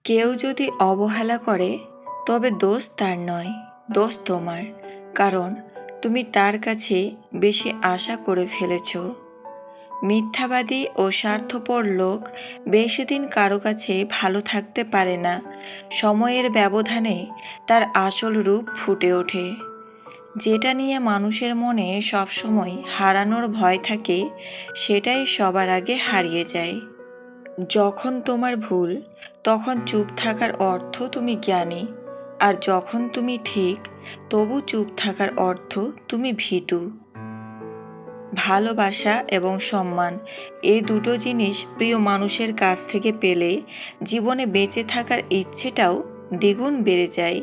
কেউ যদি অবহেলা করে তবে দোষ তার নয়, দোষ তোমার। কারণ তুমি তার কাছে বেশি আশা করে ফেলেছ। মিথ্যাবাদী ও স্বার্থপর লোক বেশি দিন কারো কাছে ভালো থাকতে পারে না। সময়ের ব্যবধানে তার আসল রূপ ফুটে ওঠে। যেটা নিয়ে মানুষের মনে সবসময় হারানোর ভয় থাকে, সেটাই সবার আগে হারিয়ে যায়। যখন তোমার ভুল, তখন চুপ থাকার অর্থ তুমি জ্ঞানী। আর যখন তুমি ঠিক, তবু চুপ থাকার অর্থ তুমি ভীতু। ভালোবাসা এবং সম্মান, এই দুটো জিনিস প্রিয় মানুষের কাছ থেকে পেলে জীবনে বেঁচে থাকার ইচ্ছেটাও দ্বিগুণ বেড়ে যায়।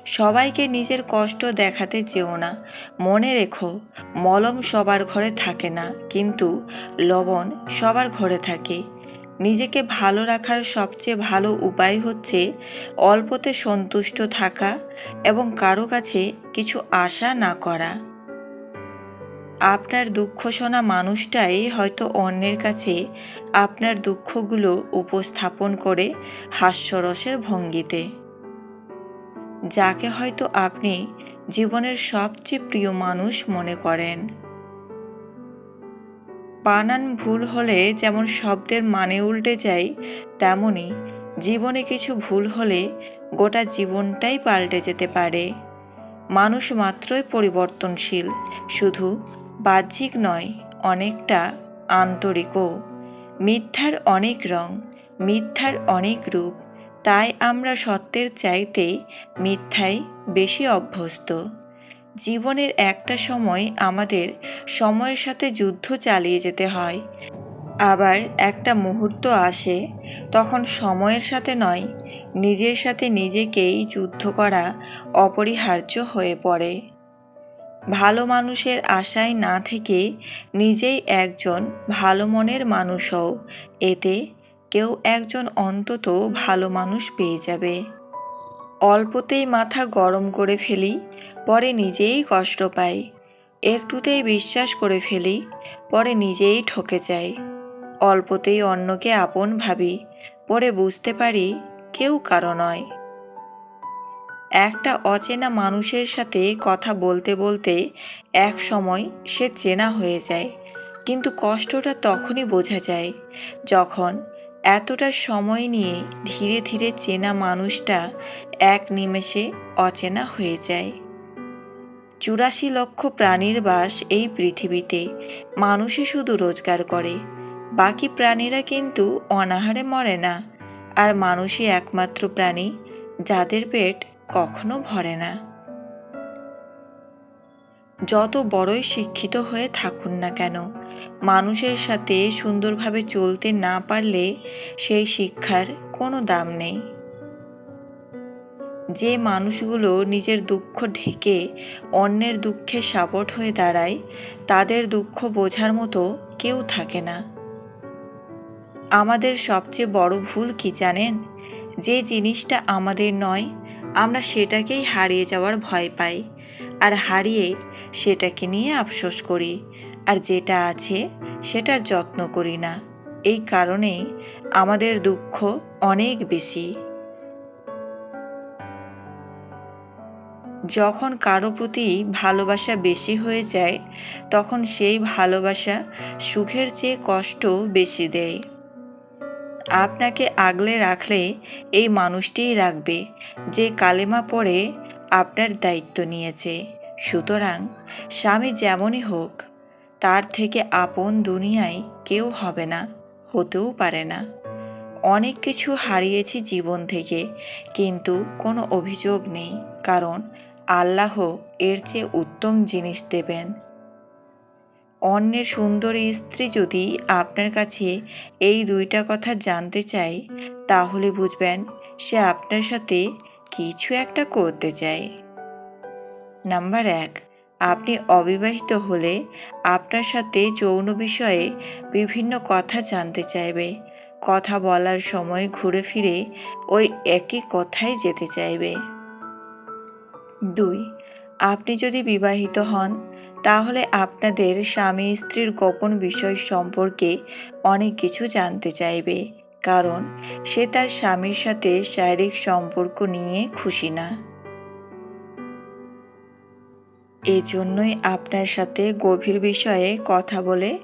সবাইকে নিজের কষ্ট দেখাতে যেও না। মনে রেখো, মলম সবার ঘরে থাকে না, কিন্তু লবণ সবার ঘরে থাকে। নিজেকে ভালো রাখার সবচেয়ে ভালো উপায় হচ্ছে অল্পতে সন্তুষ্ট থাকা এবং কারো কাছে কিছু আশা না করা। আপনার দুঃখ শোনা মানুষটাই হয়তো অন্যের কাছে আপনার দুঃখগুলো উপস্থাপন করে হাস্যরসের ভঙ্গিতে। যাকে হয়তো আপনি জীবনের সবচেয়ে প্রিয় মানুষ মনে করেন। বানান ভুল হলে যেমন শব্দের মানে উল্টে যায়, তেমনি জীবনে কিছু ভুল হলে গোটা জীবনটাই পাল্টে যেতে পারে। মানুষ মাত্রই পরিবর্তনশীল, শুধু বাহ্যিক নয়, অনেকটা আন্তরিকও। মিথ্যার অনেক রং, মিথ্যার অনেক রূপ, তাই আমরা সত্যের চাইতে মিথ্যায় বেশি অভ্যস্ত। জীবনের একটা সময় আমাদের সময়ের সাথে যুদ্ধ চালিয়ে যেতে হয়। আবার একটা মুহূর্ত আসে, তখন সময়ের সাথে নয়, নিজের সাথে নিজেকেই যুদ্ধ করা অপরিহার্য হয়ে পড়ে। ভালো মানুষের আশায় না থেকে নিজেই একজন ভালো মনের মানুষ হও। এতে কেউ একজন অন্তত ভালো মানুষ পেয়ে যাবে। অল্পতেই মাথা গরম করে ফেলি, পরে নিজেই কষ্ট পাই। একটুতেই বিশ্বাস করে ফেলি, পরে নিজেই ঠকে যাই। অল্পতেই অন্যকে আপন ভাবি, পরে বুঝতে পারি কেউ কারো নয়। একটা অচেনা মানুষের সাথে কথা বলতে বলতে এক সময় সে চেনা হয়ে যায়, কিন্তু কষ্টটা তখনই বোঝা যায় যখন এতটা সময় নিয়ে ধীরে ধীরে চেনা মানুষটা এক নিমেষে অচেনা হয়ে যায়। ৮৪ লক্ষ প্রাণীর বাস এই পৃথিবীতে। মানুষই শুধু রোজগার করে, বাকি প্রাণীরা কিন্তু অনাহারে মরে না। আর মানুষই একমাত্র প্রাণী যাদের পেট কখনো ভরে না। যত বড়ই শিক্ষিত হয়ে থাকুন না কেন, মানুষের সাথে সুন্দরভাবে চলতে না পারলে সেই শিক্ষার কোনো দাম নেই। যে মানুষগুলো নিজের দুঃখ ঢেকে অন্যের দুঃখে সাপোর্ট হয়ে দাঁড়ায়, তাদের দুঃখ বোঝার মতো কেউ থাকে না। আমাদের সবচেয়ে বড় ভুল কি জানেন? যে জিনিসটা আমাদের নয়, আমরা সেটাকেই হারিয়ে যাওয়ার ভয় পাই, আর হারিয়ে সেটাকে নিয়ে আফসোস করি, আর যেটা আছে সেটার যত্ন করি না। এই কারণেই আমাদের দুঃখ অনেক বেশি। যখন কারো প্রতি ভালোবাসা বেশি হয়ে যায়, তখন সেই ভালোবাসা সুখের চেয়ে কষ্ট বেশি দেয়। আপনাকে আগলে রাখলে এই মানুষটিই রাখবে যে কালেমা পড়ে আপনার দায়িত্ব নিয়েছে। সুতরাং স্বামী যেমনই হোক, তার থেকে আপন দুনিয়ায় কেউ হবে না, হতেও পারে না। অনেক কিছু হারিয়েছি জীবন থেকে, কিন্তু কোনো অভিযোগ নেই, কারণ আল্লাহ এর চেয়ে উত্তম জিনিস দেবেন। অন্যের সুন্দরী স্ত্রী যদি আপনার কাছে এই দুইটা কথা জানতে চায়, তাহলে বুঝবেন সে আপনার সাথে কিছু একটা করতে চায়। নাম্বার ১, আপনি অবিবাহিত হলে আপনার সাথে যৌন বিষয়ে বিভিন্ন কথা জানতে চাইবে। কথা বলার সময় ঘুরে ফিরে ওই একই কথায় যেতে চাইবে। ২, আপনি যদি বিবাহিত হন, তাহলে আপনাদের স্বামী স্ত্রীর গোপন বিষয় সম্পর্কে অনেক কিছু জানতে চাইবে, কারণ সে তার স্বামীর সাথে শারীরিক সম্পর্ক নিয়ে খুশি না। এজন্যই আপনার সাথে গভীর বিষয়ে কথা বলে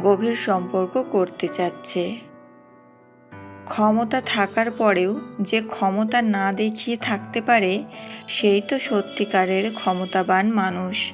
গভীর সম্পর্ক করতে চাচ্ছে। ক্ষমতা থাকার পরেও যে ক্ষমতা না দেখিয়ে থাকতে পারে সেই তো সত্যিকারের ক্ষমতাবান মানুষ।